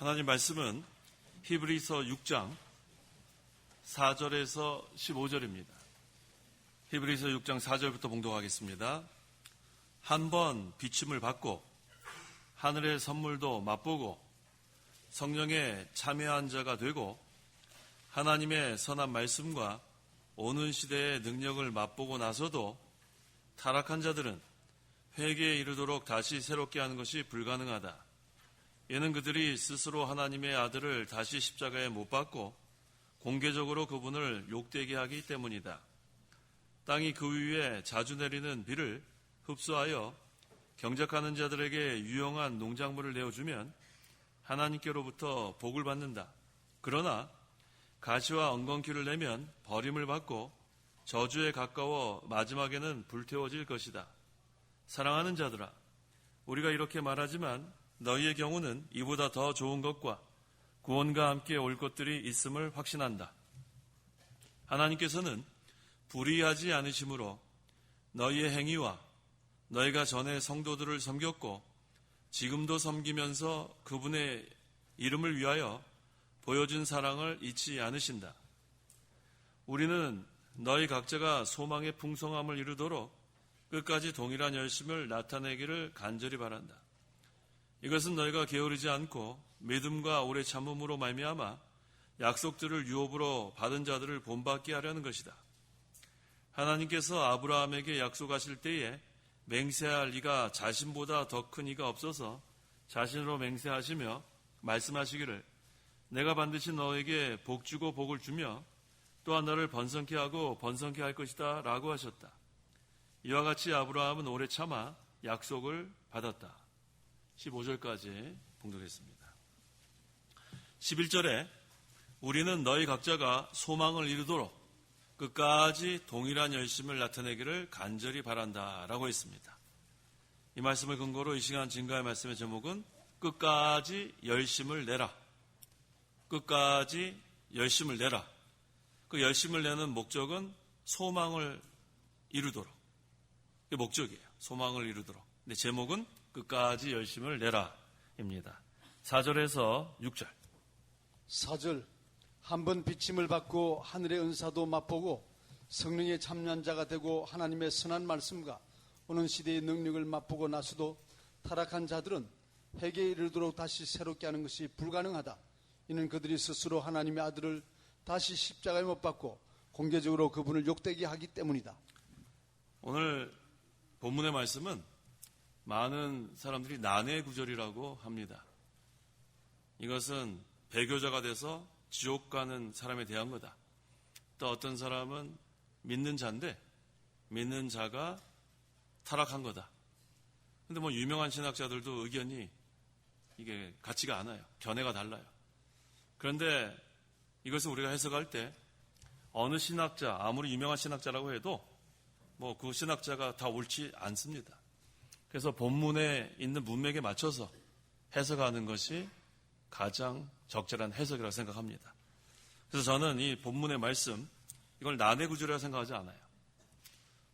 하나님 말씀은 히브리서 6장 4절에서 15절입니다. 히브리서 6장 4절부터 봉독하겠습니다. 한 번 비침을 받고 하늘의 선물도 맛보고 성령에 참여한 자가 되고 하나님의 선한 말씀과 오는 시대의 능력을 맛보고 나서도 타락한 자들은 회개에 이르도록 다시 새롭게 하는 것이 불가능하다. 이는 그들이 스스로 하나님의 아들을 다시 십자가에 못 박고 공개적으로 그분을 욕되게 하기 때문이다. 땅이 그 위에 자주 내리는 비를 흡수하여 경작하는 자들에게 유용한 농작물을 내어주면 하나님께로부터 복을 받는다. 그러나 가시와 엉겅퀴를 내면 버림을 받고 저주에 가까워 마지막에는 불태워질 것이다. 사랑하는 자들아, 우리가 이렇게 말하지만 너희의 경우는 이보다 더 좋은 것과 구원과 함께 올 것들이 있음을 확신한다. 하나님께서는 불의하지 않으심으로 너희의 행위와 너희가 전에 성도들을 섬겼고 지금도 섬기면서 그분의 이름을 위하여 보여준 사랑을 잊지 않으신다. 우리는 너희 각자가 소망의 풍성함을 이루도록 끝까지 동일한 열심을 나타내기를 간절히 바란다. 이것은 너희가 게으르지 않고 믿음과 오래 참음으로 말미암아 약속들을 유업으로 받은 자들을 본받게 하려는 것이다. 하나님께서 아브라함에게 약속하실 때에 맹세할 이가 자신보다 더 큰 이가 없어서 자신으로 맹세하시며 말씀하시기를 내가 반드시 너에게 복 주고 복을 주며 또한 너를 번성케 하고 번성케 할 것이다 라고 하셨다. 이와 같이 아브라함은 오래 참아 약속을 받았다. 15절까지 봉독했습니다. 11절에 우리는 너희 각자가 소망을 이루도록 끝까지 동일한 열심을 나타내기를 간절히 바란다 라고 했습니다. 이 말씀을 근거로 이 시간 증거할 말씀의 제목은 끝까지 열심을 내라. 끝까지 열심을 내라. 그 열심을 내는 목적은 소망을 이루도록. 그게 목적이에요. 소망을 이루도록. 근데 제목은 끝까지 열심을 내라 입니다. 4절에서 6절. 4절 한 번 비침을 받고 하늘의 은사도 맛보고 성령의 참여한 자가 되고 하나님의 선한 말씀과 오는 시대의 능력을 맛보고 나서도 타락한 자들은 회개에 이르도록 다시 새롭게 하는 것이 불가능하다. 이는 그들이 스스로 하나님의 아들을 다시 십자가에 못 박고 공개적으로 그분을 욕되게 하기 때문이다. 오늘 본문의 말씀은 많은 사람들이 난해 구절이라고 합니다. 이것은 배교자가 돼서 지옥 가는 사람에 대한 거다. 또 어떤 사람은 믿는 자인데 믿는 자가 타락한 거다. 근데 뭐 유명한 신학자들도 의견이 이게 같지가 않아요. 견해가 달라요. 그런데 이것은 우리가 해석할 때 어느 신학자, 아무리 유명한 신학자라고 해도 뭐 그 신학자가 다 옳지 않습니다. 그래서 본문에 있는 문맥에 맞춰서 해석하는 것이 가장 적절한 해석이라고 생각합니다. 그래서 저는 이 본문의 말씀, 이걸 난해 구절이라고 생각하지 않아요.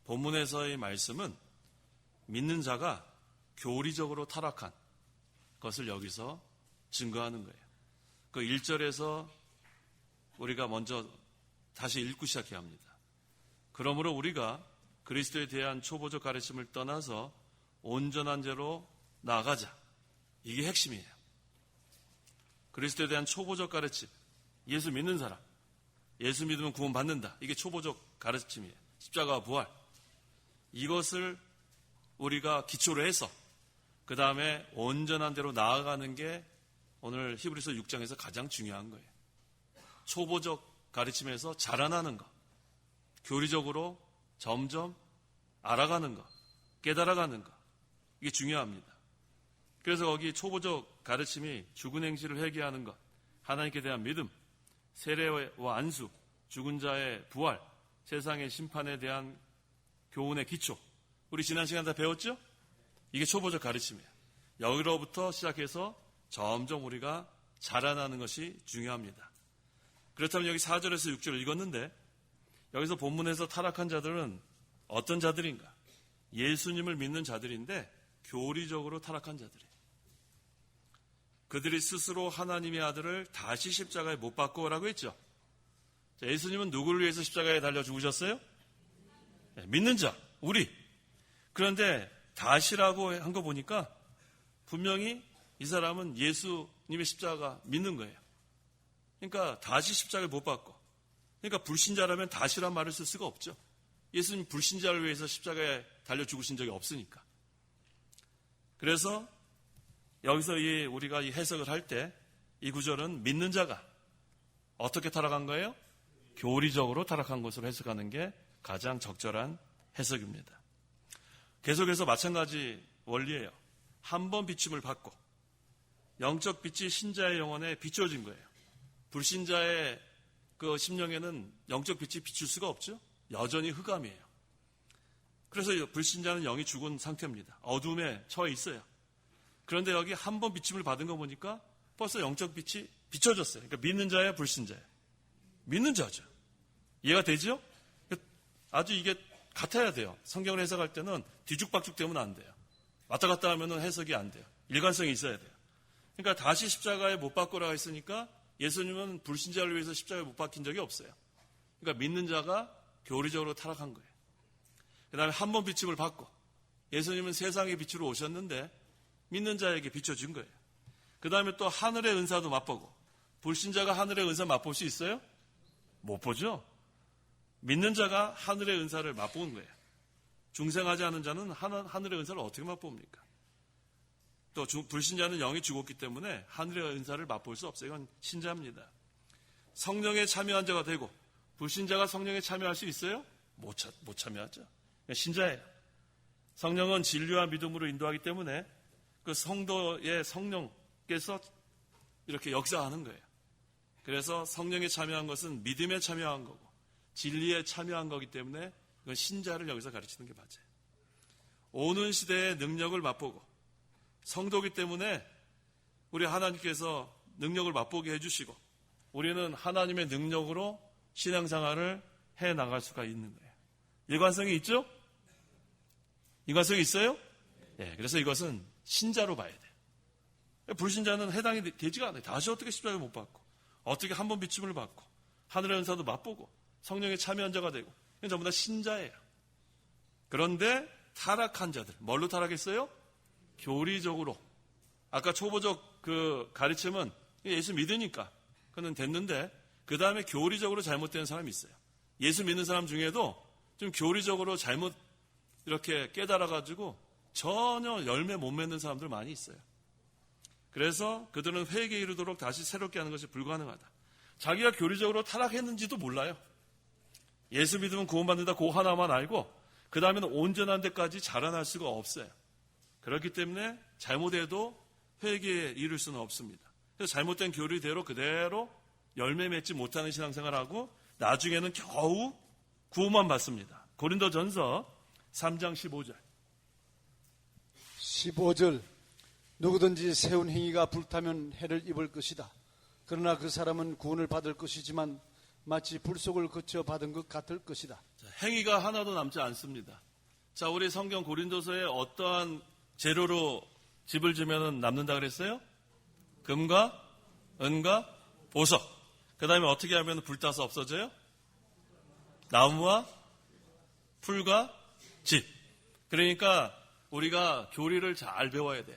본문에서의 말씀은 믿는 자가 교리적으로 타락한 것을 여기서 증거하는 거예요. 그 1절에서 우리가 먼저 다시 읽고 시작해야 합니다. 그러므로 우리가 그리스도에 대한 초보적 가르침을 떠나서 온전한 죄로 나아가자. 이게 핵심이에요. 그리스도에 대한 초보적 가르침, 예수 믿는 사람, 예수 믿으면 구원받는다. 이게 초보적 가르침이에요. 십자가와 부활. 이것을 우리가 기초로 해서 그 다음에 온전한 대로 나아가는 게 오늘 히브리서 6장에서 가장 중요한 거예요. 초보적 가르침에서 자라나는 것, 교리적으로 점점 알아가는 것, 깨달아가는 것, 이게 중요합니다. 그래서 거기 초보적 가르침이 죽은 행실을 회개하는 것, 하나님께 대한 믿음, 세례와 안수, 죽은 자의 부활, 세상의 심판에 대한 교훈의 기초, 우리 지난 시간 다 배웠죠? 이게 초보적 가르침이에요. 여기로부터 시작해서 점점 우리가 자라나는 것이 중요합니다. 그렇다면 여기 4절에서 6절을 읽었는데 여기서 본문에서 타락한 자들은 어떤 자들인가? 예수님을 믿는 자들인데 교리적으로 타락한 자들이에요. 그들이 스스로 하나님의 아들을 다시 십자가에 못 박고라고 했죠. 자, 예수님은 누구를 위해서 십자가에 달려 죽으셨어요? 네, 믿는 자, 우리. 그런데 다시라고 한 거 보니까 분명히 이 사람은 예수님의 십자가 믿는 거예요. 그러니까 다시 십자가에 못 박고. 그러니까 불신자라면 다시란 말을 쓸 수가 없죠. 예수님 불신자를 위해서 십자가에 달려 죽으신 적이 없으니까. 그래서 여기서 우리가 이 해석을 할 때 이 구절은 믿는 자가 어떻게 타락한 거예요? 교리적으로 타락한 것으로 해석하는 게 가장 적절한 해석입니다. 계속해서 마찬가지 원리예요. 한 번 비춤을 받고 영적 빛이 신자의 영혼에 비춰진 거예요. 불신자의 그 심령에는 영적 빛이 비출 수가 없죠. 여전히 흑암이에요. 그래서 불신자는 영이 죽은 상태입니다. 어둠에 처해 있어요. 그런데 여기 한 번 비춤을 받은 거 보니까 벌써 영적 빛이 비춰졌어요. 그러니까 믿는 자예요, 불신자예요? 믿는 자죠. 이해가 되죠? 아주 이게 같아야 돼요. 성경을 해석할 때는 뒤죽박죽 되면 안 돼요. 왔다 갔다 하면 해석이 안 돼요. 일관성이 있어야 돼요. 그러니까 다시 십자가에 못 박고라 했으니까 예수님은 불신자를 위해서 십자가에 못 박힌 적이 없어요. 그러니까 믿는 자가 교리적으로 타락한 거예요. 그 다음에 한 번 비춤을 받고 예수님은 세상의 빛으로 오셨는데 믿는 자에게 비춰준 거예요. 그 다음에 또 하늘의 은사도 맛보고 불신자가 하늘의 은사 맛볼 수 있어요? 못 보죠. 믿는 자가 하늘의 은사를 맛보는 거예요. 중생하지 않은 자는 하늘의 은사를 어떻게 맛봅니까? 또 불신자는 영이 죽었기 때문에 하늘의 은사를 맛볼 수 없어요. 이건 신자입니다. 성령에 참여한 자가 되고 불신자가 성령에 참여할 수 있어요? 못 참여하죠. 신자예요. 성령은 진리와 믿음으로 인도하기 때문에 그 성도의 성령께서 이렇게 역사하는 거예요. 그래서 성령에 참여한 것은 믿음에 참여한 거고 진리에 참여한 거기 때문에 그건 신자를 여기서 가르치는 게 맞아요. 오는 시대의 능력을 맛보고 성도기 때문에 우리 하나님께서 능력을 맛보게 해주시고 우리는 하나님의 능력으로 신앙생활을 해나갈 수가 있는 거예요. 일관성이 있죠? 일관성이 있어요? 네, 그래서 이것은 신자로 봐야 돼요. 불신자는 해당이 되지가 않아요. 다시 어떻게 십자가에 못 받고 어떻게 한 번 비춤을 받고 하늘의 은사도 맛보고 성령에 참여한 자가 되고 이건 전부 다 신자예요. 그런데 타락한 자들 뭘로 타락했어요? 교리적으로. 아까 초보적 그 가르침은 예수 믿으니까 그는 됐는데 그 다음에 교리적으로 잘못된 사람이 있어요. 예수 믿는 사람 중에도 좀 교리적으로 잘못 이렇게 깨달아가지고 전혀 열매 못 맺는 사람들 많이 있어요. 그래서 그들은 회개에 이르도록 다시 새롭게 하는 것이 불가능하다. 자기가 교리적으로 타락했는지도 몰라요. 예수 믿으면 구원받는다 그 하나만 알고 그 다음에는 온전한 데까지 자라날 수가 없어요. 그렇기 때문에 잘못해도 회개에 이를 수는 없습니다. 그래서 잘못된 교리대로 그대로 열매 맺지 못하는 신앙생활하고 나중에는 겨우 구원만 받습니다. 고린도전서 3장 15절 15절 누구든지 세운 행위가 불타면 해를 입을 것이다. 그러나 그 사람은 구원을 받을 것이지만 마치 불속을 거쳐 받은 것 같을 것이다. 행위가 하나도 남지 않습니다. 자, 우리 성경 고린도서에 어떠한 재료로 집을 지면 남는다 그랬어요? 금과 은과 보석. 그 다음에 어떻게 하면 불타서 없어져요? 나무와 풀과 집. 그러니까 우리가 교리를 잘 배워야 돼요.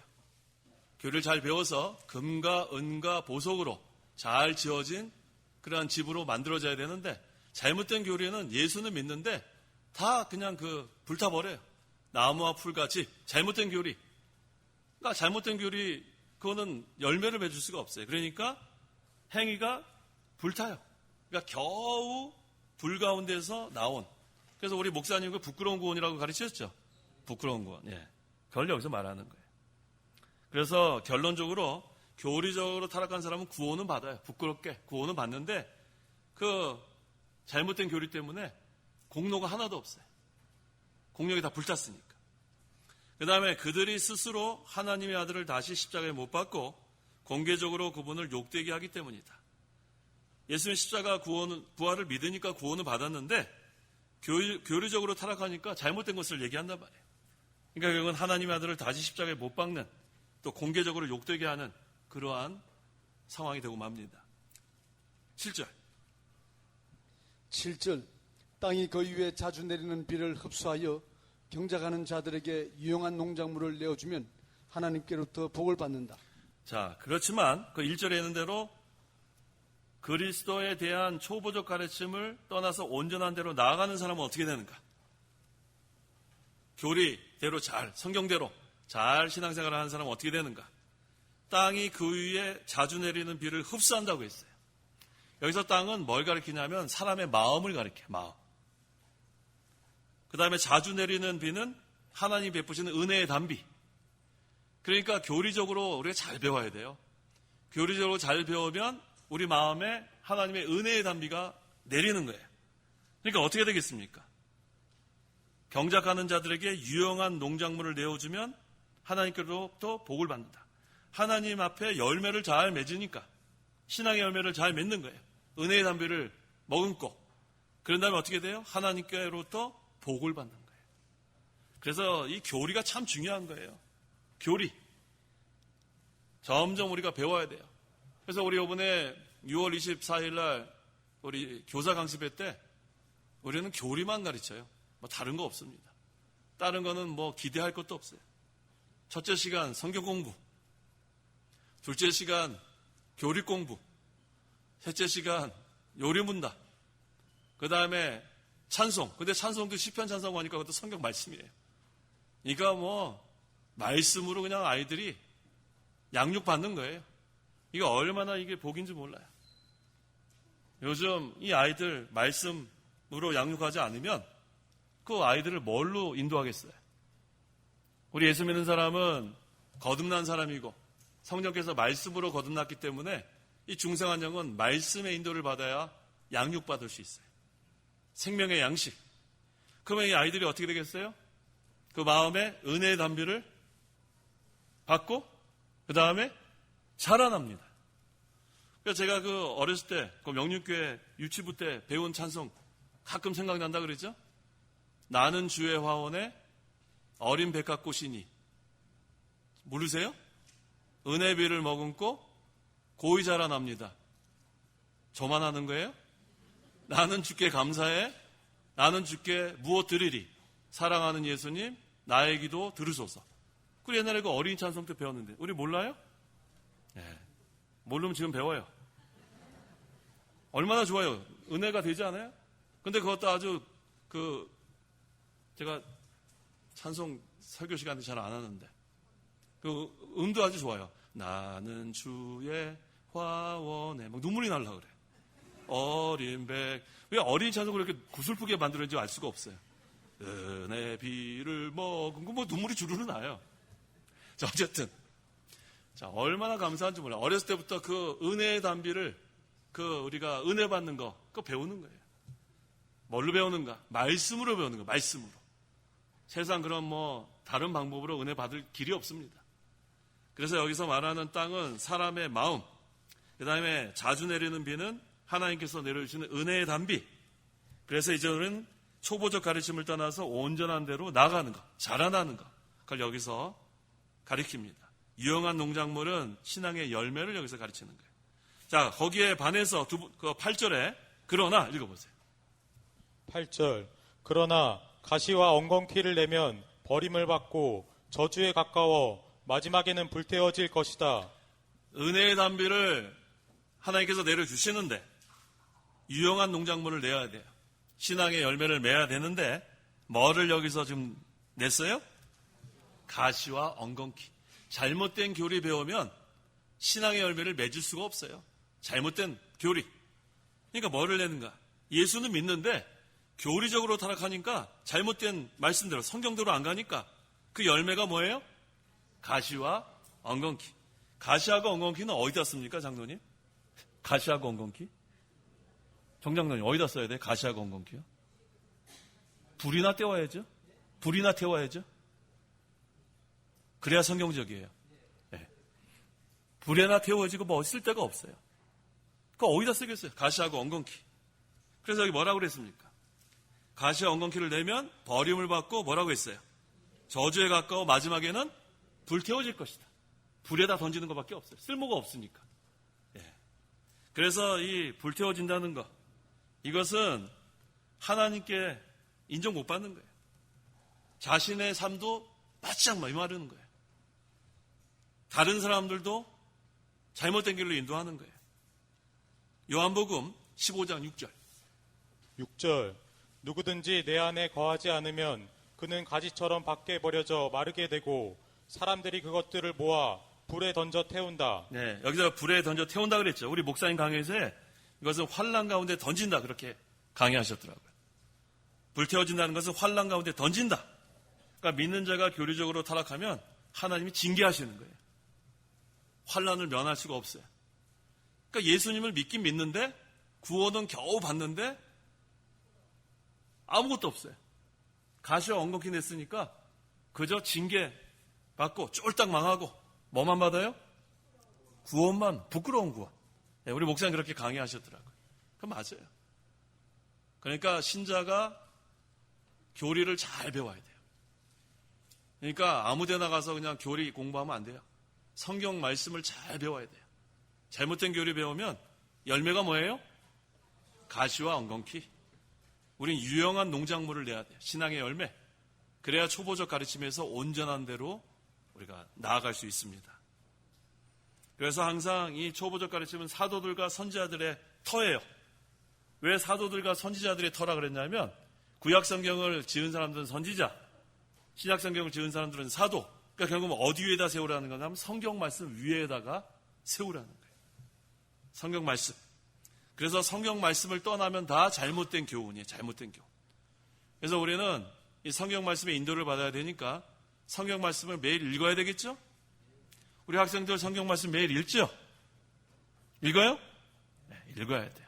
교리를 잘 배워서 금과 은과 보석으로 잘 지어진 그러한 집으로 만들어져야 되는데 잘못된 교리는 예수는 믿는데 다 그냥 불타버려요. 나무와 풀과 집. 잘못된 교리. 그러니까 잘못된 교리 그거는 열매를 맺을 수가 없어요. 그러니까 행위가 불타요. 그러니까 겨우 불 가운데서 나온. 그래서 우리 목사님 그 부끄러운 구원이라고 가르치셨죠. 부끄러운 구원. 예. 그걸 여기서 말하는 거예요. 그래서 결론적으로 교리적으로 타락한 사람은 구원은 받아요. 부끄럽게 구원은 받는데 그 잘못된 교리 때문에 공로가 하나도 없어요. 공력이 다 불탔으니까. 그 다음에 그들이 스스로 하나님의 아들을 다시 십자가에 못 박고 공개적으로 그분을 욕되게 하기 때문이다. 예수님 십자가 부활을 믿으니까 구원을 받았는데 교리적으로 타락하니까 잘못된 것을 얘기한단 말이에요. 그러니까 결국은 하나님의 아들을 다시 십자가에 못 박는 또 공개적으로 욕되게 하는 그러한 상황이 되고 맙니다. 7절. 7절 땅이 그 위에 자주 내리는 비를 흡수하여 경작하는 자들에게 유용한 농작물을 내어주면 하나님께로부터 복을 받는다. 자, 그렇지만 그 1절에 있는 대로 그리스도에 대한 초보적 가르침을 떠나서 온전한 대로 나아가는 사람은 어떻게 되는가? 교리대로 잘, 성경대로 잘 신앙생활을 하는 사람은 어떻게 되는가? 땅이 그 위에 자주 내리는 비를 흡수한다고 했어요. 여기서 땅은 뭘 가리키냐면 사람의 마음을 가리켜요. 마음. 그 다음에 자주 내리는 비는 하나님이 베푸시는 은혜의 단비. 그러니까 교리적으로 우리가 잘 배워야 돼요. 교리적으로 잘 배우면 우리 마음에 하나님의 은혜의 단비가 내리는 거예요. 그러니까 어떻게 되겠습니까? 경작하는 자들에게 유용한 농작물을 내어주면 하나님께로부터 복을 받는다. 하나님 앞에 열매를 잘 맺으니까 신앙의 열매를 잘 맺는 거예요. 은혜의 담비를 머금고 그런 다음에 어떻게 돼요? 하나님께로부터 복을 받는 거예요. 그래서 이 교리가 참 중요한 거예요. 교리. 점점 우리가 배워야 돼요. 그래서 우리 이번에 6월 24일 날 우리 교사 강습회 때 우리는 교리만 가르쳐요. 뭐 다른 거 없습니다. 다른 거는 뭐 기대할 것도 없어요. 첫째 시간 성경 공부, 둘째 시간 교리 공부, 셋째 시간 요리 문답, 그 다음에 찬송. 근데 찬송도 시편 찬송 하니까 그것도 성경 말씀이에요. 그러니까 뭐 말씀으로 그냥 아이들이 양육 받는 거예요. 이거 얼마나 이게 복인지 몰라요. 요즘 이 아이들 말씀으로 양육하지 않으면 그 아이들을 뭘로 인도하겠어요? 우리 예수 믿는 사람은 거듭난 사람이고 성령께서 말씀으로 거듭났기 때문에 이 중생한 영은 말씀의 인도를 받아야 양육받을 수 있어요. 생명의 양식. 그러면 이 아이들이 어떻게 되겠어요? 그 마음에 은혜의 담비를 받고 그 다음에 자라납니다. 그래서 제가 그 어렸을 때 그 명륜교회 유치부 때 배운 찬송 가끔 생각난다 그랬죠? 나는 주의 화원에 어린 백합꽃이니 모르세요? 은혜비를 머금고 고이 자라납니다. 저만 하는 거예요? 나는 주께 감사해. 나는 주께 무엇 드리리. 사랑하는 예수님 나의 기도 들으소서. 그 옛날에 그 어린이 찬송 때 배웠는데 우리 몰라요? 네. 모르면 지금 배워요. 얼마나 좋아요. 은혜가 되지 않아요? 근데 그것도 아주 제가 찬송 설교 시간에 잘 안 하는데 그 음도 아주 좋아요. 나는 주의 화원에 막 눈물이 날라 그래. 어린 백. 왜 어린 찬송을 이렇게 구슬프게 만들었는지 알 수가 없어요. 은혜 비를 머금고 뭐 눈물이 주르르 나요. 자, 어쨌든 자, 얼마나 감사한지 몰라요. 어렸을 때부터 그 은혜의 단비를 우리가 은혜 받는 거 그거 배우는 거예요. 뭘로 배우는가? 말씀으로 배우는 거. 말씀으로. 세상 그런 뭐 다른 방법으로 은혜 받을 길이 없습니다. 그래서 여기서 말하는 땅은 사람의 마음, 그 다음에 자주 내리는 비는 하나님께서 내려주시는 은혜의 단비. 그래서 이제는 초보적 가르침을 떠나서 온전한 대로 나아가는 것, 자라나는 것, 그걸 여기서 가리킵니다. 유용한 농작물은 신앙의 열매를 여기서 가르치는 거예요. 자, 거기에 반해서 8절에 그러나 읽어보세요. 8절 그러나 가시와 엉겅퀴를 내면 버림을 받고 저주에 가까워 마지막에는 불태워질 것이다. 은혜의 단비를 하나님께서 내려주시는데 유용한 농작물을 내야 돼요. 신앙의 열매를 맺어야 되는데 뭐를 여기서 좀 냈어요? 가시와 엉겅퀴. 잘못된 교리 배우면 신앙의 열매를 맺을 수가 없어요. 잘못된 교리. 그러니까 뭐를 내는가? 예수는 믿는데 교리적으로 타락하니까 잘못된 말씀대로 성경대로 안 가니까 그 열매가 뭐예요? 가시와 엉겅퀴. 가시하고 엉겅퀴는 어디다 씁니까, 장로님? 가시하고 엉겅퀴? 정장로님 어디다 써야 돼? 가시하고 엉겅퀴요? 불이나 떼워야죠. 불이나 태워야죠. 그래야 성경적이에요. 네. 불에나 태워지고 뭐 쓸 데가 없어요. 그거 어디다 쓰겠어요? 가시하고 엉겅퀴. 그래서 여기 뭐라고 그랬습니까? 가시와 엉겅퀴를 내면 버림을 받고 뭐라고 했어요? 저주에 가까워 마지막에는 불태워질 것이다. 불에다 던지는 것밖에 없어요. 쓸모가 없으니까. 예. 그래서 이 불태워진다는 것, 이것은 하나님께 인정 못 받는 거예요. 자신의 삶도 바짝 메마르는 거예요. 다른 사람들도 잘못된 길로 인도하는 거예요. 요한복음 15장 6절. 6절 누구든지 내 안에 거하지 않으면 그는 가지처럼 밖에 버려져 마르게 되고 사람들이 그것들을 모아 불에 던져 태운다. 네, 여기서 불에 던져 태운다 그랬죠. 우리 목사님 강의에서 이것은 환란 가운데 던진다 그렇게 강의하셨더라고요. 불태워진다는 것은 환란 가운데 던진다. 그러니까 믿는 자가 교리적으로 타락하면 하나님이 징계하시는 거예요. 환란을 면할 수가 없어요. 그러니까 예수님을 믿긴 믿는데 구원은 겨우 받는데 아무것도 없어요. 가시와 엉겅퀴 냈으니까 그저 징계 받고 쫄딱 망하고 뭐만 받아요? 구원만, 부끄러운 구원. 네, 우리 목사님 그렇게 강의하셨더라고요. 그건 맞아요. 그러니까 신자가 교리를 잘 배워야 돼요. 그러니까 아무 데나 가서 그냥 교리 공부하면 안 돼요. 성경 말씀을 잘 배워야 돼요. 잘못된 교리 배우면 열매가 뭐예요? 가시와 엉겅퀴. 우린 유용한 농작물을 내야 돼요. 신앙의 열매. 그래야 초보적 가르침에서 온전한 대로 우리가 나아갈 수 있습니다. 그래서 항상 이 초보적 가르침은 사도들과 선지자들의 터예요. 왜 사도들과 선지자들의 터라 그랬냐면 구약 성경을 지은 사람들은 선지자, 신약 성경을 지은 사람들은 사도. 그러니까 결국 어디 위에다 세우라는 거냐면 성경 말씀 위에다가 세우라는 거예요. 성경 말씀. 그래서 성경 말씀을 떠나면 다 잘못된 교훈이에요. 잘못된 교훈. 그래서 우리는 이 성경 말씀의 인도를 받아야 되니까 성경 말씀을 매일 읽어야 되겠죠? 우리 학생들 성경 말씀 매일 읽죠? 읽어요? 네, 읽어야 돼요.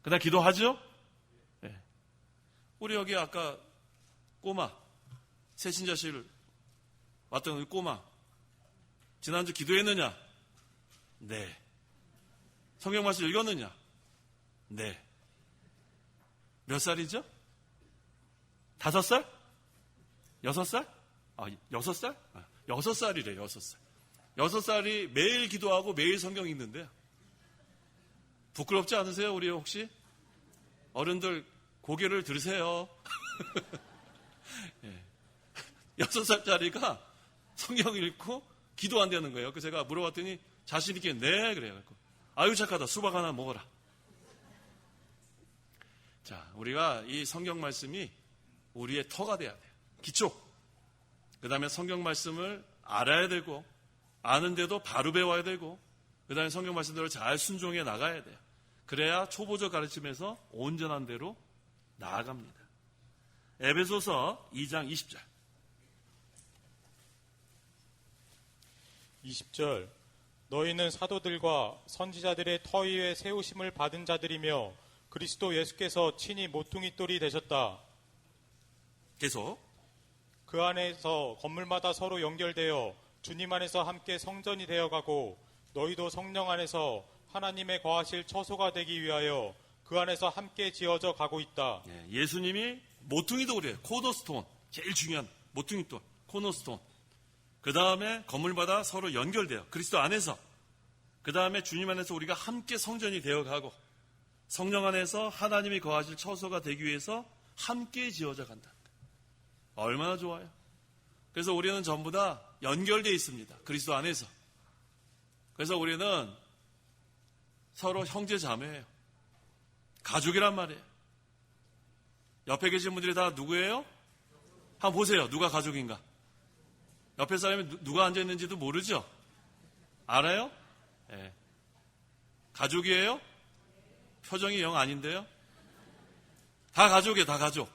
그다음 기도하죠? 네. 우리 여기 아까 꼬마, 새신자실 왔던 우리 꼬마, 지난주 기도했느냐? 네. 성경 말씀 읽었느냐? 네. 몇 살이죠? 5살? 6살? 6살? 6살이래, 6살. 6살이 매일 기도하고 매일 성경 읽는데요. 부끄럽지 않으세요, 우리 혹시? 어른들 고개를 들으세요. 6살짜리가 성경 읽고 기도한다는 거예요. 그래서 제가 물어봤더니 자신있게 네, 그래요. 아유, 착하다. 수박 하나 먹어라. 자, 우리가 이 성경 말씀이 우리의 터가 돼야 돼요. 기초. 그 다음에 성경 말씀을 알아야 되고, 아는데도 바로 배워야 되고, 그 다음에 성경 말씀대로 잘 순종해 나가야 돼요. 그래야 초보적 가르침에서 온전한 대로 나아갑니다. 에베소서 2장 20절. 20절 너희는 사도들과 선지자들의 터 위에 세우심을 받은 자들이며 그리스도 예수께서 친히 모퉁이 돌이 되셨다. 계속. 그 안에서 건물마다 서로 연결되어 주님 안에서 함께 성전이 되어가고 너희도 성령 안에서 하나님의 거하실 처소가 되기 위하여 그 안에서 함께 지어져 가고 있다. 예수님이 모퉁이 돌이에요. 코너스톤. 제일 중요한 모퉁이 돌. 코너스톤. 그 다음에 건물마다 서로 연결돼요. 그리스도 안에서. 그 다음에 주님 안에서 우리가 함께 성전이 되어가고 성령 안에서 하나님이 거하실 처소가 되기 위해서 함께 지어져 간다. 얼마나 좋아요. 그래서 우리는 전부 다 연결되어 있습니다. 그리스도 안에서. 그래서 우리는 서로 형제 자매예요. 가족이란 말이에요. 옆에 계신 분들이 다 누구예요? 한번 보세요. 누가 가족인가? 옆에 사람이 누가 앉아있는지도 모르죠? 알아요? 네. 가족이에요? 표정이 영 아닌데요? 다 가족이에요. 다 가족.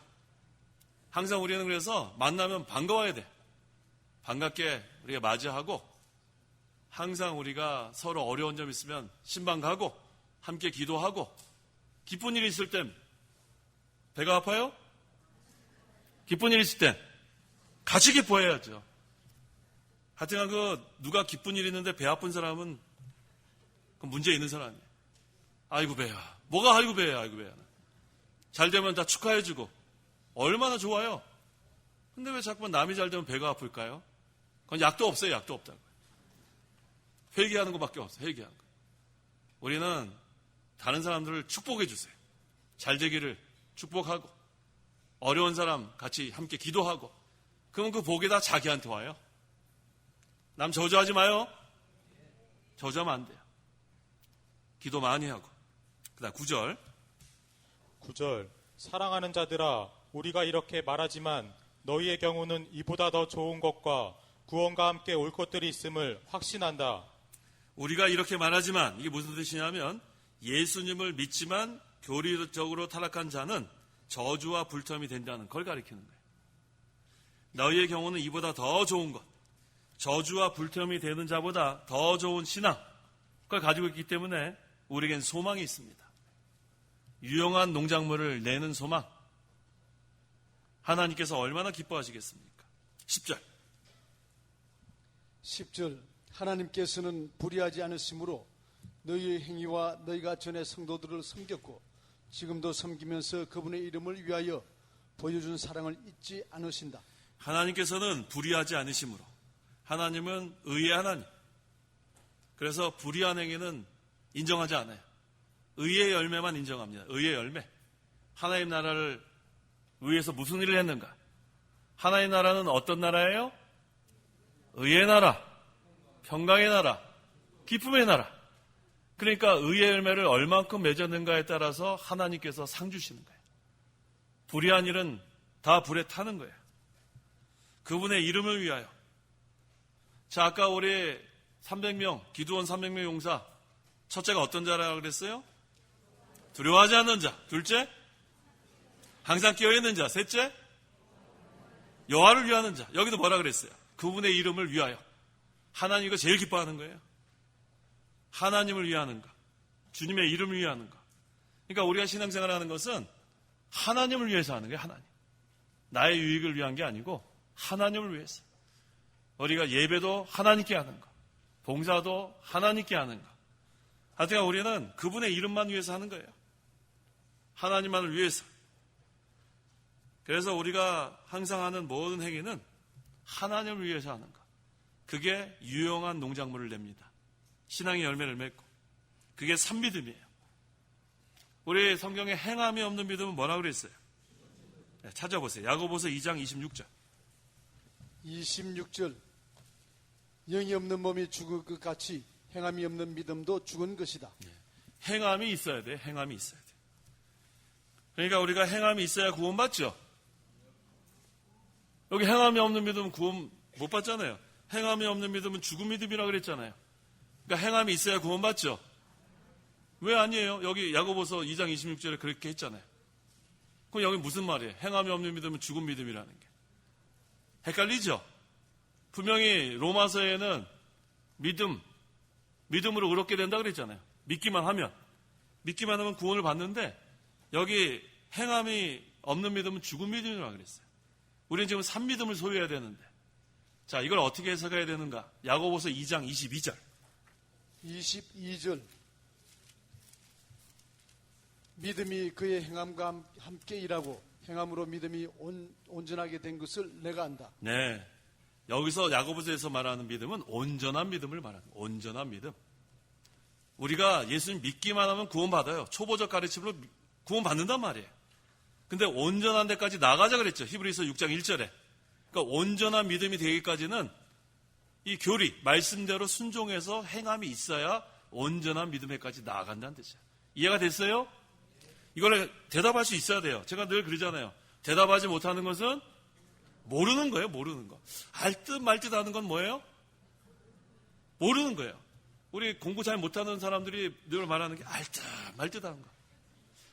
항상 우리는 그래서 만나면 반가워야 돼. 반갑게 우리가 맞이하고 항상 우리가 서로 어려운 점 있으면 신방 가고 함께 기도하고 기쁜 일이 있을 땐 배가 아파요? 기쁜 일이 있을 땐 같이 기뻐해야죠. 하여튼 누가 기쁜 일이 있는데 배 아픈 사람은 그 문제 있는 사람이에요. 아이고 배야. 뭐가 아이고 배야. 아이고 배야. 잘 되면 다 축하해주고 얼마나 좋아요. 근데 왜 자꾸만 남이 잘 되면 배가 아플까요? 그건 약도 없어요. 약도 없다고. 회개하는 것밖에 없어요. 회개하는 거. 우리는 다른 사람들을 축복해 주세요. 잘 되기를 축복하고 어려운 사람 같이 함께 기도하고 그러면 그 복이 다 자기한테 와요. 남 저주하지 마요. 저주하면 안 돼요. 기도 많이 하고. 그다음 9절. 9절 사랑하는 자들아 우리가 이렇게 말하지만 너희의 경우는 이보다 더 좋은 것과 구원과 함께 올 것들이 있음을 확신한다. 우리가 이렇게 말하지만 이게 무슨 뜻이냐면 예수님을 믿지만 교리적으로 타락한 자는 저주와 불텀이 된다는 걸 가리키는 거예요. 너희의 경우는 이보다 더 좋은 것, 저주와 불텀이 되는 자보다 더 좋은 신앙, 그걸 가지고 있기 때문에 우리에겐 소망이 있습니다. 유용한 농작물을 내는 소망. 하나님께서 얼마나 기뻐하시겠습니까? 10절. 10절 하나님께서는 불의하지 않으시므로 너희의 행위와 너희가 전에 성도들을 섬겼고 지금도 섬기면서 그분의 이름을 위하여 보여준 사랑을 잊지 않으신다. 하나님께서는 불의하지 않으시므로 하나님은 의의 하나님. 그래서 불의한 행위는 인정하지 않아요. 의의 열매만 인정합니다. 의의 열매. 하나님 나라를 위해서 무슨 일을 했는가? 하나님 나라는 어떤 나라예요? 의의 나라, 평강의 나라, 기쁨의 나라. 그러니까 의의 열매를 얼만큼 맺었는가에 따라서 하나님께서 상 주시는 거예요. 불의한 일은 다 불에 타는 거예요. 그분의 이름을 위하여. 자, 아까 우리 300명, 기도원 300명 용사 첫째가 어떤 자라고 그랬어요? 두려워하지 않는 자. 둘째, 항상 깨어있는 자. 셋째, 여호와를 위하는 자. 여기도 뭐라 그랬어요? 그분의 이름을 위하여. 하나님 이거 제일 기뻐하는 거예요. 하나님을 위하는 것. 주님의 이름을 위하는 것. 그러니까 우리가 신앙생활을 하는 것은 하나님을 위해서 하는 거예요. 하나님. 나의 유익을 위한 게 아니고 하나님을 위해서. 우리가 예배도 하나님께 하는 것. 봉사도 하나님께 하는 것. 하여튼 우리는 그분의 이름만 위해서 하는 거예요. 하나님만을 위해서. 그래서 우리가 항상 하는 모든 행위는 하나님을 위해서 하는 것. 그게 유용한 농작물을 냅니다. 신앙의 열매를 맺고. 그게 참믿음이에요. 우리 성경에 행함이 없는 믿음은 뭐라고 그랬어요? 네, 찾아보세요. 야고보서 2장 26절. 26절 영이 없는 몸이 죽을 것 같이 행함이 없는 믿음도 죽은 것이다. 행함이 있어야 돼. 행함이 있어야 돼. 그러니까 우리가 행함이 있어야 구원받죠. 여기 행함이 없는 믿음은 구원 못 받잖아요. 행함이 없는 믿음은 죽은 믿음이라고 그랬잖아요. 그러니까 행함이 있어야 구원받죠. 왜 아니에요? 여기 야고보서 2장 26절에 그렇게 했잖아요. 그럼 여기 무슨 말이에요? 행함이 없는 믿음은 죽은 믿음이라는 게. 헷갈리죠? 분명히 로마서에는 믿음으로 의롭게 된다 그랬잖아요. 믿기만 하면 구원을 받는데 여기 행함이 없는 믿음은 죽은 믿음이라고 그랬어요. 우리는 지금 산믿음을 소유해야 되는데 자, 이걸 어떻게 해석해야 되는가? 야고보서 2장 22절. 22절 믿음이 그의 행함과 함께 일하고 행함으로 믿음이 온전하게 된 것을 내가 안다. 네. 여기서 야고보서에서 말하는 믿음은 온전한 믿음을 말하는 거예요. 온전한 믿음. 우리가 예수님 믿기만 하면 구원받아요. 초보적 가르침으로 구원받는단 말이에요. 근데 온전한 데까지 나가자 그랬죠. 히브리서 6장 1절에. 그러니까 온전한 믿음이 되기까지는 이 교리, 말씀대로 순종해서 행함이 있어야 온전한 믿음에까지 나아간다는 뜻이에요. 이해가 됐어요? 이걸 대답할 수 있어야 돼요. 제가 늘 그러잖아요. 대답하지 못하는 것은 모르는 거예요. 모르는 거. 알 듯 말 듯 하는 건 뭐예요? 모르는 거예요. 우리 공부 잘 못하는 사람들이 늘 말하는 게 알 듯 말 듯 하는 거.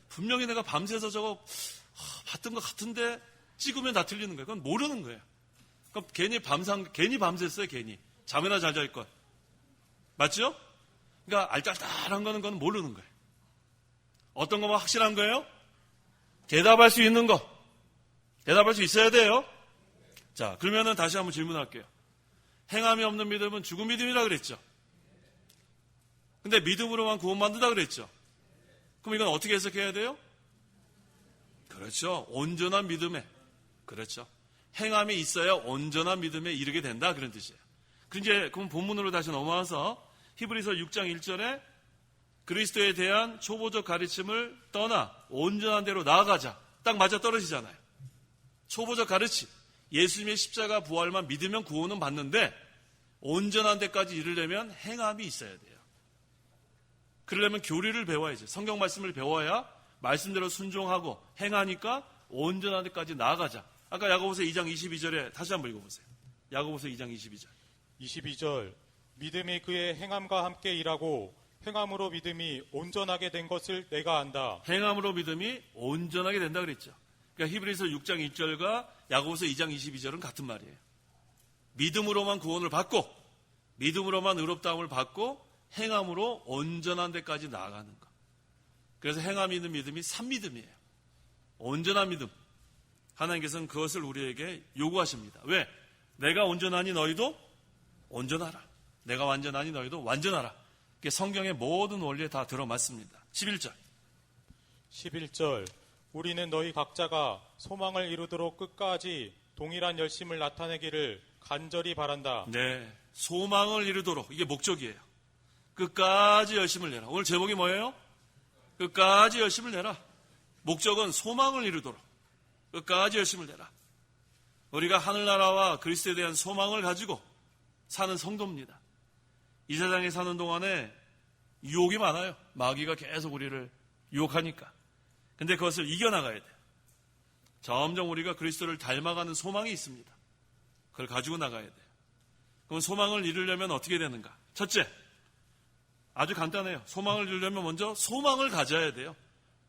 분명히 내가 밤새서 저거 봤던 것 같은데 찍으면 다 틀리는 거예요. 그건 모르는 거예요. 그럼 괜히 밤샜어요. 괜히. 잠이나 잘 잘 것. 맞죠? 그러니까 알딸딸한 거는 그건 모르는 거예요. 어떤 거만 확실한 거예요? 대답할 수 있는 거. 대답할 수 있어야 돼요. 자, 그러면은 다시 한번 질문할게요. 행함이 없는 믿음은 죽은 믿음이라 그랬죠. 근데 믿음으로만 구원받는다 그랬죠. 그럼 이건 어떻게 해석해야 돼요? 그렇죠. 온전한 믿음에. 그렇죠. 행함이 있어야 온전한 믿음에 이르게 된다 그런 뜻이에요. 그럼 본문으로 다시 넘어와서 히브리서 6장 1절에 그리스도에 대한 초보적 가르침을 떠나 온전한 대로 나아가자. 딱 맞아 떨어지잖아요. 초보적 가르침. 예수님의 십자가 부활만 믿으면 구원은 받는데 온전한 데까지 이르려면 행함이 있어야 돼요. 그러려면 교리를 배워야죠. 성경 말씀을 배워야 말씀대로 순종하고 행하니까 온전한 데까지 나아가자. 아까 야고보서 2장 22절에 다시 한번 읽어보세요. 야고보서 2장 22절. 22절 믿음이 그의 행함과 함께 일하고 행함으로 믿음이 온전하게 된 것을 내가 안다. 행함으로 믿음이 온전하게 된다 그랬죠. 그러니까 히브리서 6장 1절과 야고보서 2장 22절은 같은 말이에요. 믿음으로만 구원을 받고 믿음으로만 의롭다함을 받고 행함으로 온전한 데까지 나아가는 것. 그래서 행함이 있는 믿음이 산믿음이에요. 온전한 믿음. 하나님께서는 그것을 우리에게 요구하십니다. 왜? 내가 온전하니 너희도 온전하라. 내가 완전하니 너희도 완전하라. 그게 성경의 모든 원리에 다 들어맞습니다. 11절. 11절 우리는 너희 각자가 소망을 이루도록 끝까지 동일한 열심을 나타내기를 간절히 바란다. 네, 소망을 이루도록. 이게 목적이에요. 끝까지 열심을 내라. 오늘 제목이 뭐예요? 끝까지 열심을 내라. 목적은 소망을 이루도록 끝까지 열심을 내라. 우리가 하늘나라와 그리스도에 대한 소망을 가지고 사는 성도입니다. 이 세상에 사는 동안에 유혹이 많아요. 마귀가 계속 우리를 유혹하니까. 근데 그것을 이겨나가야 돼요. 점점 우리가 그리스도를 닮아가는 소망이 있습니다. 그걸 가지고 나가야 돼요. 그럼 소망을 이루려면 어떻게 되는가? 첫째, 아주 간단해요. 소망을 이루려면 먼저 소망을 가져야 돼요.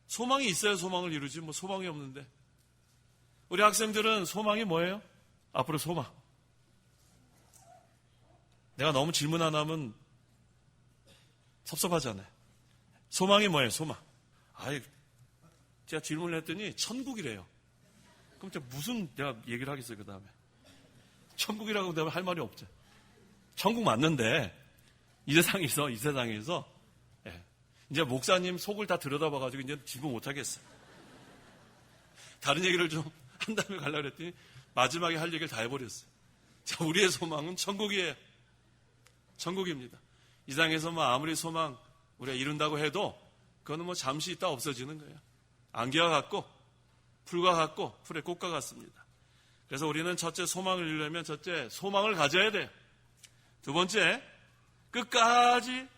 소망이 있어야 소망을 이루지 뭐 소망이 없는데. 우리 학생들은 소망이 뭐예요? 앞으로 소망. 내가 너무 질문 안 하면 섭섭하잖아요. 소망이 뭐예요? 소망. 아이, 제가 질문을 했더니 천국이래요. 그럼 제가 무슨 내가 얘기를 하겠어요, 그 다음에. 천국이라고 내가 할 말이 없죠. 천국 맞는데, 이 세상에서, 예. 이제 목사님 속을 다 들여다봐가지고 이제 질문 못 하겠어요. 다른 얘기를 좀 한 다음에 가려고 그랬더니 마지막에 할 얘기를 다 해버렸어요. 자, 우리의 소망은 천국이에요. 천국입니다. 이 세상에서 뭐 아무리 소망 우리가 이룬다고 해도 그거는 뭐 잠시 있다 없어지는 거예요. 안개와 같고 풀과 같고 풀의 꽃과 같습니다. 그래서 우리는 첫째 소망을 이루려면 첫째 소망을 가져야 돼요. 두 번째 끝까지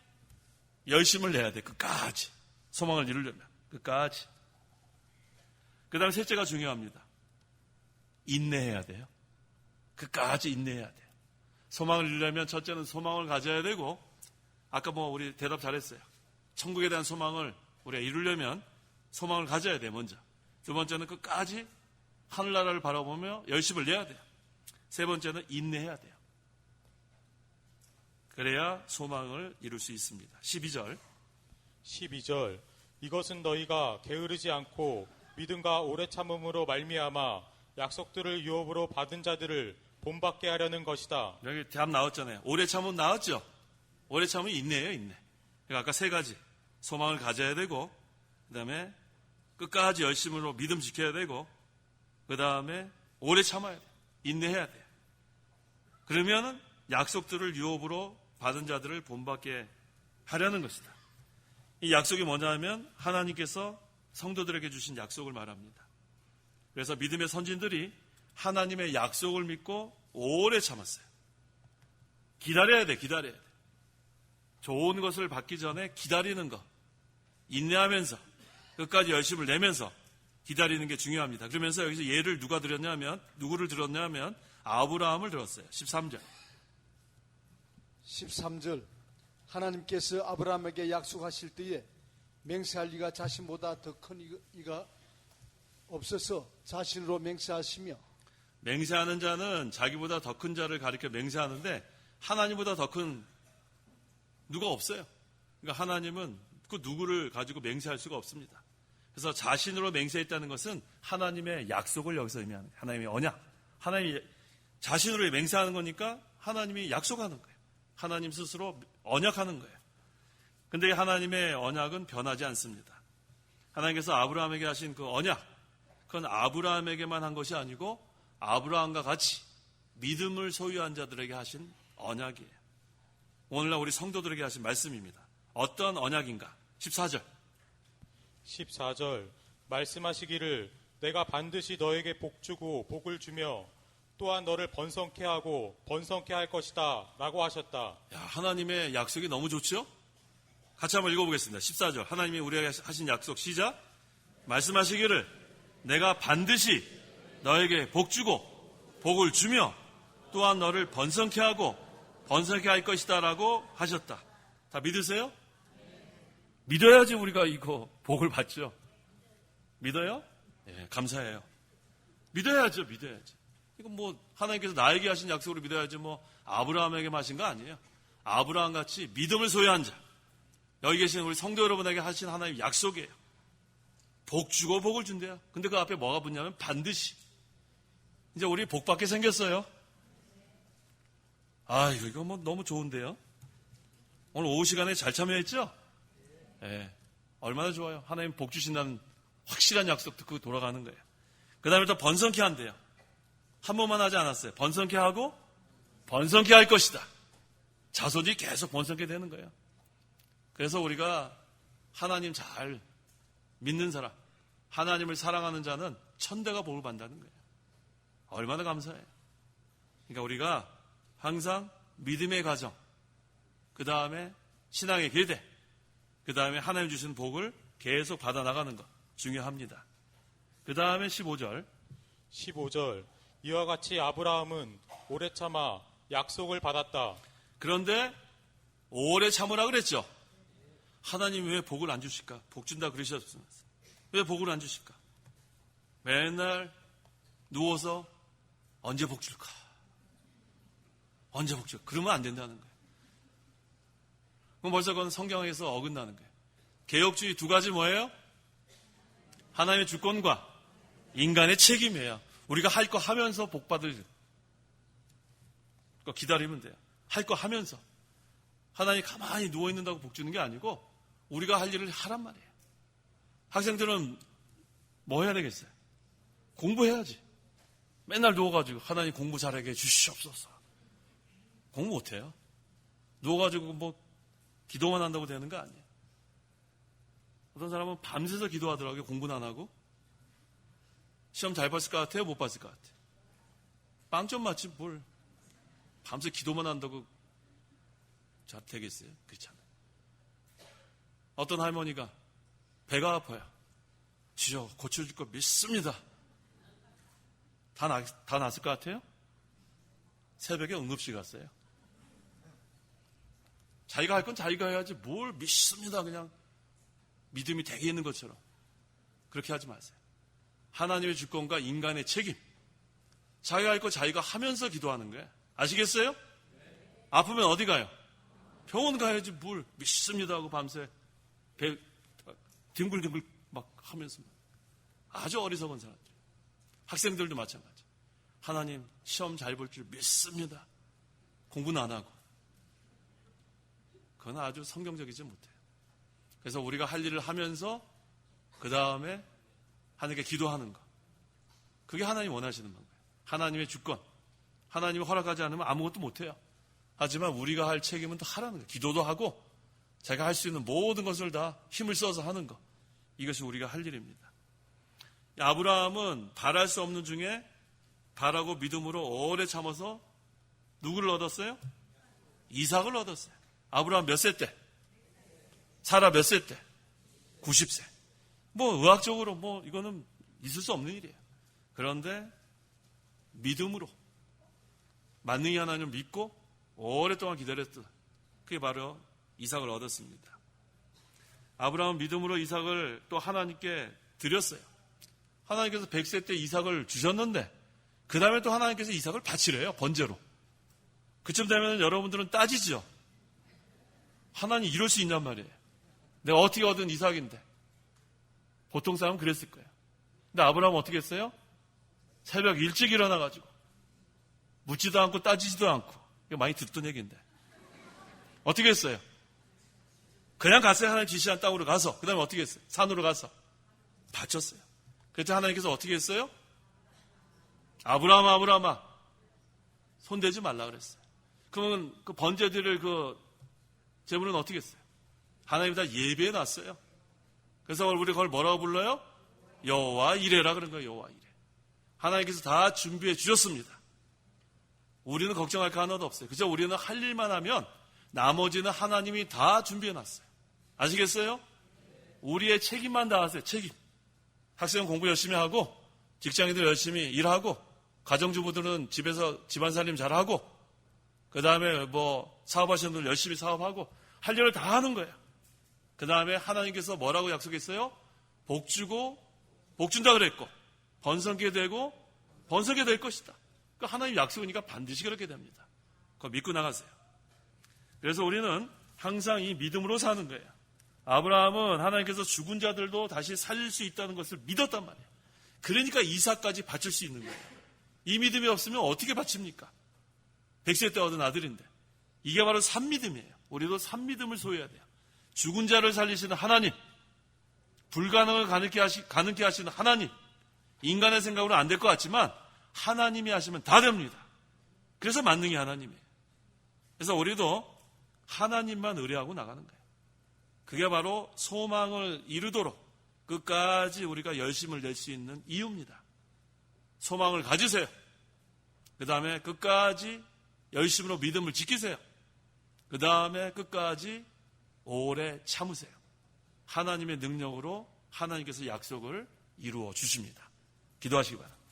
열심을 내야 돼요. 끝까지 소망을 이루려면 끝까지. 그 다음에 셋째가 중요합니다. 인내해야 돼요. 끝까지 인내해야 돼요. 소망을 이루려면 첫째는 소망을 가져야 되고 아까 뭐 우리 대답 잘했어요. 천국에 대한 소망을 우리가 이루려면 소망을 가져야 돼요. 먼저. 두 번째는 끝까지 하늘나라를 바라보며 열심을 내야 돼요. 세 번째는 인내해야 돼요. 그래야 소망을 이룰 수 있습니다. 12절. 12절 이것은 너희가 게으르지 않고 믿음과 오래 참음으로 말미암아 약속들을 유업으로 받은 자들을 본받게 하려는 것이다. 여기 답 나왔잖아요. 오래 참으면 나왔죠. 오래 참으면 인내예요, 인내. 그러니까 아까 세 가지. 소망을 가져야 되고, 그 다음에 끝까지 열심으로 믿음 지켜야 되고, 그 다음에 오래 참아야 돼요. 인내해야 돼요. 그러면은 약속들을 유업으로 받은 자들을 본받게 하려는 것이다. 이 약속이 뭐냐면 하나님께서 성도들에게 주신 약속을 말합니다. 그래서 믿음의 선진들이 하나님의 약속을 믿고 오래 참았어요. 기다려야 돼, 기다려야 돼. 좋은 것을 받기 전에 기다리는 것, 인내하면서 끝까지 열심을 내면서 기다리는 게 중요합니다. 그러면서 여기서 예를 누구를 들었냐면 아브라함을 들었어요. 13절. 13절. 하나님께서 아브라함에게 약속하실 때에 맹세할 이가 자신보다 더 큰 이가 없어서 자신으로 맹세하시며. 맹세하는 자는 자기보다 더 큰 자를 가리켜 맹세하는데 하나님보다 더 큰 누가 없어요. 그러니까 하나님은 그 누구를 가지고 맹세할 수가 없습니다. 그래서 자신으로 맹세했다는 것은 하나님의 약속을 여기서 의미하는 거예요. 하나님의 언약. 하나님이 자신으로 맹세하는 거니까 하나님이 약속하는 거예요. 하나님 스스로 언약하는 거예요. 근데 하나님의 언약은 변하지 않습니다. 하나님께서 아브라함에게 하신 그 언약, 그건 아브라함에게만 한 것이 아니고 아브라함과 같이 믿음을 소유한 자들에게 하신 언약이에요. 오늘날 우리 성도들에게 하신 말씀입니다. 어떤 언약인가? 14절. 14절 말씀하시기를 내가 반드시 너에게 복주고 복을 주며 또한 너를 번성케 하고 번성케 할 것이다 라고 하셨다. 야, 하나님의 약속이 너무 좋죠? 같이 한번 읽어보겠습니다. 14절. 하나님이 우리에게 하신 약속 시작. 말씀하시기를 내가 반드시 너에게 복주고 복을 주며 또한 너를 번성케 하고 번성케 할 것이다 라고 하셨다. 다 믿으세요? 믿어야지 우리가 이거 복을 받죠. 믿어요? 예, 감사해요. 믿어야죠. 믿어야지. 이건 뭐 하나님께서 나에게 하신 약속으로 믿어야지 뭐 아브라함에게 하신 거 아니에요. 아브라함 같이 믿음을 소유한 자. 여기 계신 우리 성도 여러분에게 하신 하나님의 약속이에요. 복 주고 복을 준대요. 근데 그 앞에 뭐가 붙냐면 반드시. 이제 우리 복 받게 생겼어요. 아이고 이거 뭐 너무 좋은데요. 오늘 오후 시간에 잘 참여했죠? 예, 얼마나 좋아요. 하나님 복 주신다는 확실한 약속 듣고 돌아가는 거예요. 그 다음에 또 번성케 한대요. 한 번만 하지 않았어요. 번성케 하고 번성케 할 것이다. 자손이 계속 번성케 되는 거예요. 그래서 우리가 하나님 잘 믿는 사람, 하나님을 사랑하는 자는 천대가 복을 받는다는 거예요. 얼마나 감사해요. 그러니까 우리가 항상 믿음의 가정, 그 다음에 신앙의 계대, 그 다음에 하나님 주신 복을 계속 받아나가는 것 중요합니다. 그 다음에 15절. 15절 이와 같이 아브라함은 오래 참아 약속을 받았다. 그런데 오래 참으라 그랬죠. 하나님 왜 복을 안 주실까? 복 준다 그러셨어요. 왜 복을 안 주실까? 맨날 누워서 언제 복 줄까? 언제 복 줄까? 그러면 안 된다는 거예요. 그럼 벌써 그건 성경에서 어긋나는 거예요. 개혁주의 두 가지 뭐예요? 하나님의 주권과 인간의 책임이에요. 우리가 할 거 하면서 복 받을 거 기다리면 돼요. 할 거 하면서. 하나님이 가만히 누워있는다고 복 주는 게 아니고 우리가 할 일을 하란 말이에요. 학생들은 뭐 해야 되겠어요? 공부해야지. 맨날 누워가지고 하나님 공부 잘하게 해주시옵소서. 공부 못해요. 누워가지고 뭐 기도만 한다고 되는 거 아니에요. 어떤 사람은 밤새서 기도하더라고요. 공부는 안 하고. 시험 잘 봤을 것 같아요? 못 봤을 것 같아요? 빵점 맞지 뭘. 밤새 기도만 한다고 잘 되겠어요? 그렇잖아요. 어떤 할머니가 배가 아파요. 주여 고쳐줄 거 믿습니다. 다 났을 것 같아요? 새벽에 응급실 갔어요. 자기가 할 건 자기가 해야지 뭘 믿습니다. 그냥 믿음이 되게 있는 것처럼. 그렇게 하지 마세요. 하나님의 주권과 인간의 책임. 자기가 할 거 자기가 하면서 기도하는 거예요. 아시겠어요? 아프면 어디 가요? 병원 가야지 뭘 믿습니다 하고 밤새 배 뒹굴뒹굴 막 하면서. 아주 어리석은 사람들. 학생들도 마찬가지. 하나님 시험 잘 볼 줄 믿습니다. 공부는 안 하고. 그건 아주 성경적이지 못해요. 그래서 우리가 할 일을 하면서 그 다음에 하나님께 기도하는 거. 그게 하나님 원하시는 방법이에요. 하나님의 주권. 하나님이 허락하지 않으면 아무것도 못해요. 하지만 우리가 할 책임은 다 하라는 거예요. 기도도 하고 자기가 할 수 있는 모든 것을 다 힘을 써서 하는 거. 이것이 우리가 할 일입니다. 아브라함은 바랄 수 없는 중에 바라고 믿음으로 오래 참아서 누구를 얻었어요? 이삭을 얻었어요. 아브라함 몇 세 때? 사라 몇 세 때? 90세. 뭐 의학적으로 뭐 이거는 있을 수 없는 일이에요. 그런데 믿음으로 만능히 하나님을 믿고 오랫동안 기다렸던 그게 바로 이삭을 얻었습니다. 아브라함은 믿음으로 이삭을 또 하나님께 드렸어요. 하나님께서 100세 때 이삭을 주셨는데 그 다음에 또 하나님께서 이삭을 바치래요. 번제로. 그쯤 되면 여러분들은 따지죠. 하나님 이럴 수 있냔 말이에요. 내가 어떻게 얻은 이삭인데. 보통 사람은 그랬을 거예요. 근데 아브라함은 어떻게 했어요? 새벽 일찍 일어나가지고 묻지도 않고 따지지도 않고. 이거 많이 듣던 얘기인데 어떻게 했어요? 그냥 갔어요. 하나님 지시한 땅으로 가서. 그 다음에 어떻게 했어요? 산으로 가서 바쳤어요. 그래서 하나님께서 어떻게 했어요? 아브라함아 손대지 말라 그랬어요. 그러면 그 번제들을 그 제물은 어떻게 했어요? 하나님이 다 예배해 놨어요. 그래서 우리 그걸 뭐라고 불러요? 여호와 이레라 그런 거예요. 여호와 이레. 하나님께서 다 준비해 주셨습니다. 우리는 걱정할 거 하나도 없어요. 그저 우리는 할 일만 하면 나머지는 하나님이 다 준비해 놨어요. 아시겠어요? 우리의 책임만 다하세요. 책임. 학생 공부 열심히 하고, 직장인들 열심히 일하고, 가정주부들은 집에서 집안살림 잘하고, 그 다음에 사업하시는 분들 열심히 사업하고, 할 일을 다 하는 거예요. 그 다음에 하나님께서 뭐라고 약속했어요? 복 주고, 복 준다 그랬고, 번성게 되고, 번성게 될 것이다. 그러니까 하나님 약속이니까 반드시 그렇게 됩니다. 그거 믿고 나가세요. 그래서 우리는 항상 이 믿음으로 사는 거예요. 아브라함은 하나님께서 죽은 자들도 다시 살릴 수 있다는 것을 믿었단 말이에요. 그러니까 이삭까지 바칠 수 있는 거예요. 이 믿음이 없으면 어떻게 바칩니까? 100세 때 얻은 아들인데. 이게 바로 산믿음이에요. 우리도 산믿음을 소유해야 돼요. 죽은 자를 살리시는 하나님, 불가능을 가능케 하시는 하나님, 인간의 생각으로는 안 될 것 같지만 하나님이 하시면 다 됩니다. 그래서 만능이 하나님이에요. 그래서 우리도 하나님만 의뢰하고 나가는 거예요. 그게 바로 소망을 이루도록 끝까지 우리가 열심을 낼 수 있는 이유입니다. 소망을 가지세요. 그 다음에 끝까지 열심으로 믿음을 지키세요. 그 다음에 끝까지 오래 참으세요. 하나님의 능력으로 하나님께서 약속을 이루어 주십니다. 기도하시기 바랍니다.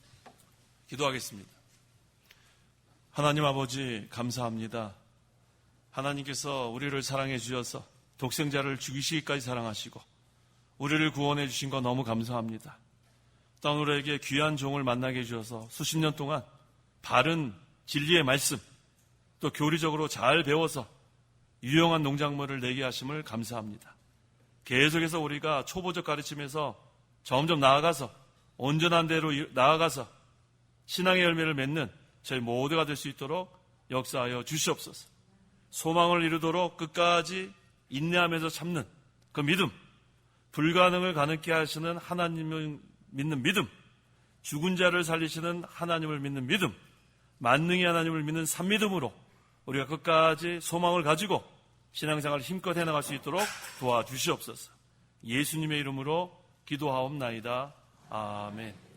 기도하겠습니다. 하나님 아버지 감사합니다. 하나님께서 우리를 사랑해 주셔서 독생자를 죽이시기까지 사랑하시고 우리를 구원해 주신 거 너무 감사합니다. 또 우리에게 귀한 종을 만나게 해주셔서 수십 년 동안 바른 진리의 말씀 또 교리적으로 잘 배워서 유용한 농작물을 내게 하심을 감사합니다. 계속해서 우리가 초보적 가르침에서 점점 나아가서 온전한 대로 나아가서 신앙의 열매를 맺는 저희 모두가 될 수 있도록 역사하여 주시옵소서. 소망을 이루도록 끝까지 인내하면서 참는 그 믿음, 불가능을 가능케 하시는 하나님을 믿는 믿음, 죽은 자를 살리시는 하나님을 믿는 믿음, 만능의 하나님을 믿는 산믿음으로 우리가 끝까지 소망을 가지고 신앙생활을 힘껏 해나갈 수 있도록 도와주시옵소서. 예수님의 이름으로 기도하옵나이다. 아멘.